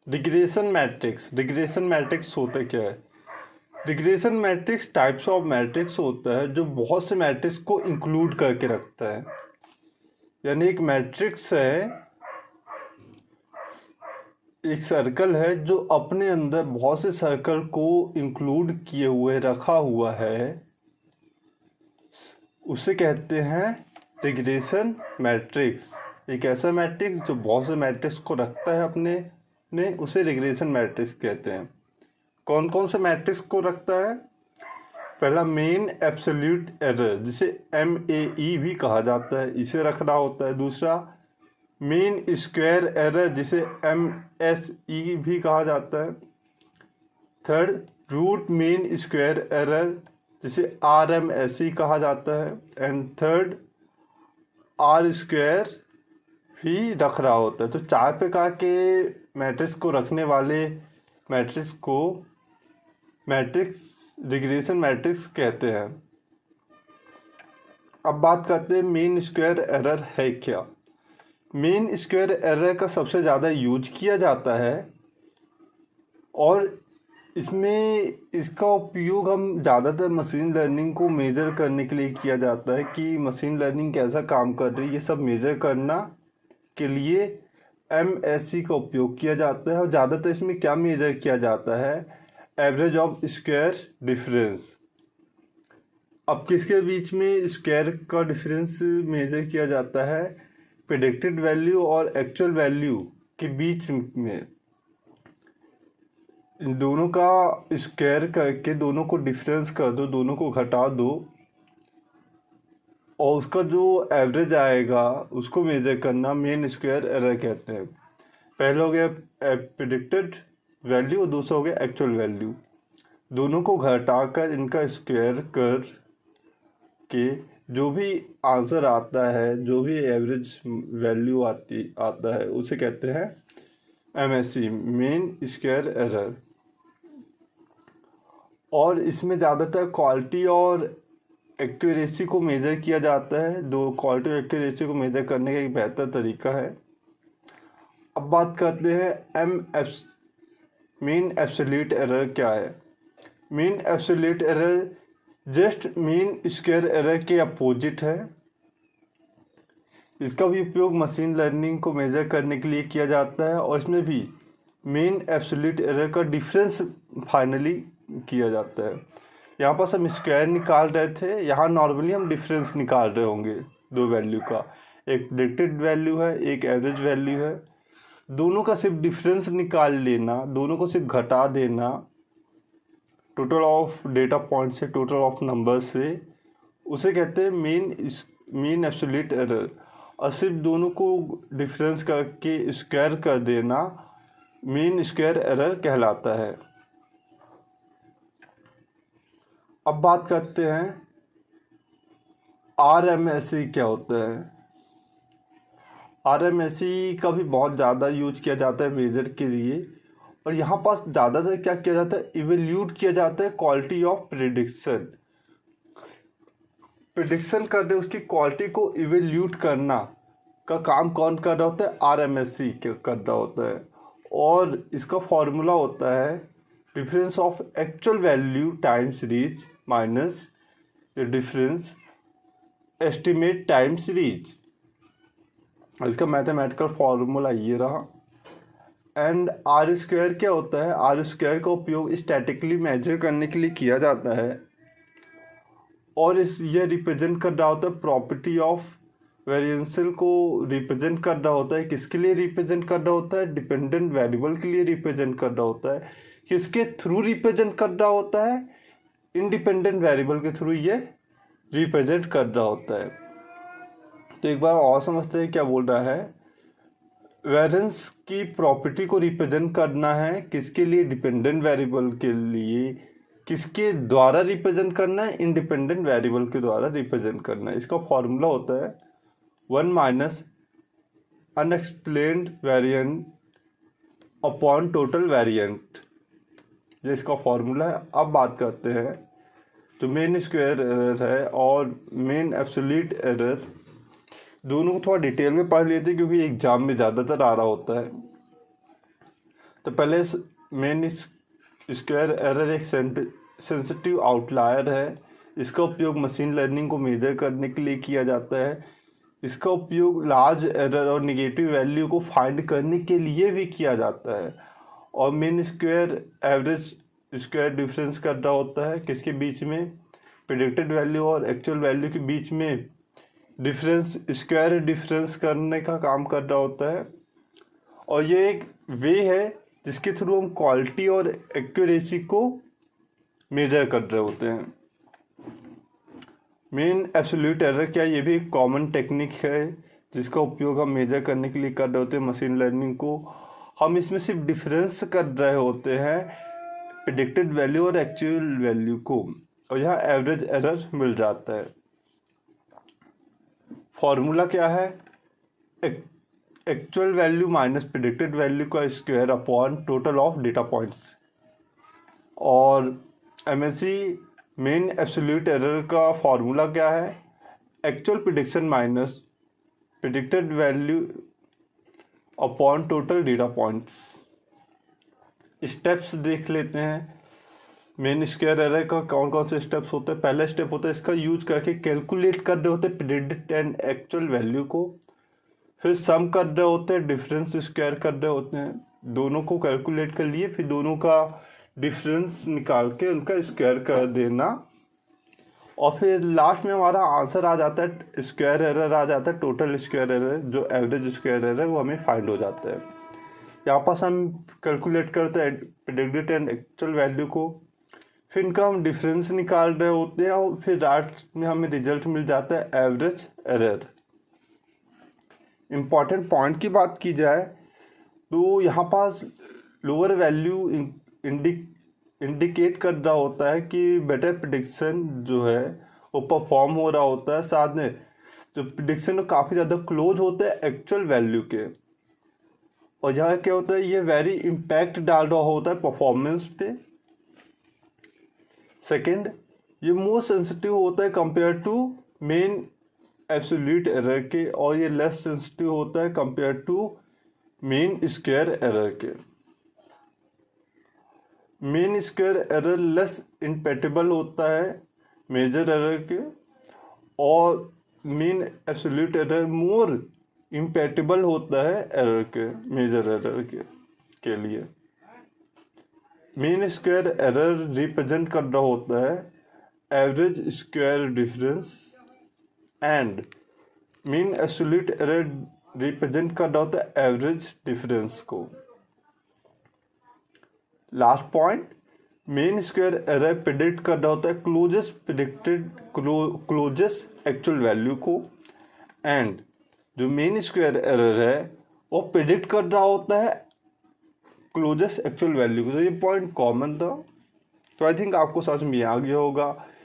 Regression matrix होता क्या है? Regression matrix types of matrix होता है जो बहुत से मैट्रिक्स को इंक्लूड करके रखता है। यानी एक मैट्रिक्स है, एक सर्कल है जो अपने अंदर बहुत से सर्कल को इंक्लूड किए हुए रखा हुआ है, उसे कहते हैं रिग्रेशन मैट्रिक्स। एक ऐसा मैट्रिक्स जो बहुत से मैट्रिक्स को रखता है अपने में, उसे रिग्रेशन मैट्रिक्स कहते हैं। कौन कौन से मैट्रिक्स को रखता है? पहला मीन एब्सोल्यूट एरर, जिसे MAE भी कहा जाता है, इसे रखना होता है। दूसरा मीन स्क्वायर एरर, जिसे MSE भी कहा जाता है। Third root mean square error, जिसे RMSE कहा जाता है। एंड थर्ड R स्क्वायर भी रख रहा होता है। तो 4 प्रकार के मैट्रिक्स को रखने वाले मैट्रिक्स को रिग्रेशन मैट्रिक्स कहते हैं। अब बात करते हैं मीन स्क्वायर एरर है क्या। मीन स्क्वायर एरर का सबसे ज़्यादा यूज किया जाता है और इसका उपयोग हम ज़्यादातर मशीन लर्निंग को मेज़र करने के लिए किया जाता है कि मशीन लर्निंग कैसा काम कर रही है। ये सब मेज़र करना के लिए MSE का उपयोग किया जाता है। और ज़्यादातर इसमें क्या मेज़र किया जाता है? Average of square difference. अब किसके बीच में स्क्वायर का डिफरेंस मेज़र किया जाता है? प्रेडिक्टेड वैल्यू और एक्चुअल वैल्यू के बीच में। इन दोनों का स्क्वायर करके दोनों को डिफरेंस कर दो, दोनों को घटा दो और उसका जो एवरेज आएगा उसको मेजर करना मीन स्क्वायर एरर कहते हैं। पहला हो गया प्रेडिक्टेड वैल्यू और दूसरा हो गया एक्चुअल वैल्यू। दोनों को घटाकर इनका स्क्वायर कर के जो भी आंसर आता है, जो भी एवरेज वैल्यू आता है, उसे कहते हैं MSE, मीन स्क्वायर एरर। और इसमें ज़्यादातर क्वालिटी और एक्यूरेसी को मेज़र किया जाता है। दो क्वालिटी और एक्यूरेसी को मेज़र करने का एक बेहतर तरीका है। अब बात करते हैं मीन एब्सोल्यूट एरर क्या है। Mean absolute error just mean square error के अपोजिट है। इसका भी उपयोग मशीन लर्निंग को मेज़र करने के लिए किया जाता है और इसमें भी मीन एब्सोल्यूट एरर का डिफरेंस फाइनली किया जाता है। यहाँ पर हम स्क्वायर निकाल रहे थे, यहाँ नॉर्मली हम डिफरेंस निकाल रहे होंगे दो वैल्यू का। एक प्रेडिक्टेड वैल्यू है, एक एवरेज वैल्यू है। दोनों का सिर्फ डिफरेंस निकाल लेना, दोनों को सिर्फ घटा देना टोटल ऑफ डेटा पॉइंट से, टोटल ऑफ नंबर से, उसे कहते हैं मीन एब्सोल्यूट एरर। और सिर्फ दोनों को डिफरेंस करके स्क्वायर कर देना मीन स्क्वायर एरर कहलाता है। अब बात करते हैं RMSE क्या होता है। RMSE का भी बहुत ज़्यादा यूज किया जाता है मेजर के लिए। और यहाँ पास ज़्यादातर क्या किया जाता है? इवेल्यूट किया जाता है क्वालिटी ऑफ प्रिडिक्शन। प्रिडिक्शन करने, उसकी क्वालिटी को इवेल्यूट करना का काम कौन कर रहा होता है? RMSE कर रहा होता है। और इसका फॉर्मूला होता है difference of actual value times reach minus the difference estimate times reach. इसका मैथमेटिकल फॉर्मूला ये रहा। एंड R स्क्वायर क्या होता है? R स्क्वायर का उपयोग स्टैटिकली मेजर करने के लिए किया जाता है और ये रिप्रेजेंट कर रहा होता है प्रॉपर्टी ऑफ वेरिएंशियल को रिप्रेजेंट कर रहा होता है। किसके लिए रिप्रेजेंट कर रहा होता है? डिपेंडेंट वेरिएबल के लिए रिप्रेजेंट कर रहा होता है। किसके थ्रू रिप्रेजेंट कर रहा होता है? इंडिपेंडेंट वेरिएबल के थ्रू ये रिप्रेजेंट कर रहा होता है। तो एक बार और समझते हैं क्या बोल रहा है। वेरिएंस की प्रॉपर्टी को रिप्रेजेंट करना है किसके लिए? डिपेंडेंट वेरिएबल के लिए। किसके द्वारा रिप्रेजेंट करना है? इंडिपेंडेंट वेरिएबल के द्वारा रिप्रेजेंट करना है। इसका फॉर्मूला होता है 1 minus unexplained variant upon total variant. ये इसका फॉर्मूला है। अब बात करते हैं जो मीन स्क्वायर एरर है और मीन एब्सोल्यूट एरर, दोनों को थोड़ा डिटेल में पढ़ लेते हैं क्योंकि एग्जाम में ज़्यादातर आ रहा होता है। तो पहले मेन स्क्वायर एरर एक सेंसिटिव आउटलायर है। इसका उपयोग मशीन लर्निंग को मेजर करने के लिए किया जाता है। इसका उपयोग लार्ज एरर और निगेटिव वैल्यू को फाइंड करने के लिए भी किया जाता है। और mean square average square difference कर रहा होता है किसके बीच में, प्रेडिक्टेड वैल्यू और एक्चुअल वैल्यू के बीच में डिफरेंस, स्क्वायर डिफरेंस करने का काम कर रहा होता है। और ये एक वे है जिसके थ्रू हम क्वालिटी और एक्यूरेसी को मेजर कर रहे होते हैं। मेन एब्सोल्यूट एरर क्या, ये भी एक कॉमन टेक्निक है जिसका उपयोग हम मेजर करने के लिए कर रहे होते हैं मशीन लर्निंग को। हम इसमें सिर्फ डिफरेंस कर रहे होते हैं प्रेडिक्टेड वैल्यू और एक्चुअल वैल्यू को, और यहाँ एवरेज एरर मिल जाता है। फॉर्मूला क्या है, actual value minus predicted value का square upon total of data points. और एमएससी मेन एब्सोल्यूट एरर का फॉर्मूला क्या है, actual prediction minus predicted value upon total data points. Steps देख लेते हैं मेन स्क्वायर एरर का कौन कौन से स्टेप्स होते हैं। पहला स्टेप होता है इसका यूज करके कैलकुलेट कर रहे होते हैं प्रेडिक्टेड एंड एक्चुअल वैल्यू को। फिर सम कर रहे होते हैं, डिफरेंस स्क्वायर कर रहे होते हैं, दोनों को कैलकुलेट कर लिए, फिर दोनों का डिफरेंस निकाल के उनका स्क्वायर कर देना, और फिर लास्ट में हमारा आंसर आ जाता है, स्क्वायर एरर आ जाता है, टोटल स्क्वायर एरर जो एवरेज स्क्वायर एरर है वो हमें फाइंड हो जाता है। यहाँ पास हम कैलकुलेट करते हैं प्रेडिक्टेड एंड एक्चुअल वैल्यू को, फिर इनका हम डिफरेंस निकाल रहे होते हैं, और फिर लास्ट में हमें रिजल्ट मिल जाता है एवरेज एरर। इम्पॉर्टेंट पॉइंट की बात की जाए तो यहाँ पास लोअर वैल्यू इंडिकेट कर रहा होता है कि बेटर प्रेडिक्शन जो है वो परफॉर्म हो रहा होता है, साथ में जो प्रेडिक्शन काफ़ी ज़्यादा क्लोज होता है एक्चुअल वैल्यू के। और यहाँ क्या होता है, ये वेरी इम्पैक्ट डाल रहा होता है परफॉर्मेंस पे। सेकेंड, ये मोर सेंसिटिव होता है compare to mean absolute error के, और ये लेस सेंसिटिव होता है compare to mean square error के। मेन स्क्वायर एरर लेस इम्पैटिबल होता है मेजर एरर के, और मेन एब्सोल्यूट एरर मोर इम्पैटिबल होता है एरर के, मेजर एरर के लिए। मेन स्क्वायर एरर रिप्रेजेंट कर रहा होता है average square difference, and main absolute error represent कर रहा होता है एवरेज डिफरेंस को। Last point, main square error predict कर रहा होता है क्लोजेस्ट एक्चुअल वैल्यू को, एंड जो मेन स्क्वायर एरर है वो प्रेडिक्ट कर रहा होता है क्लोजेस्ट एक्चुअल वैल्यू को। तो ये पॉइंट कॉमन था, तो आई थिंक आपको समझ में आ गया होगा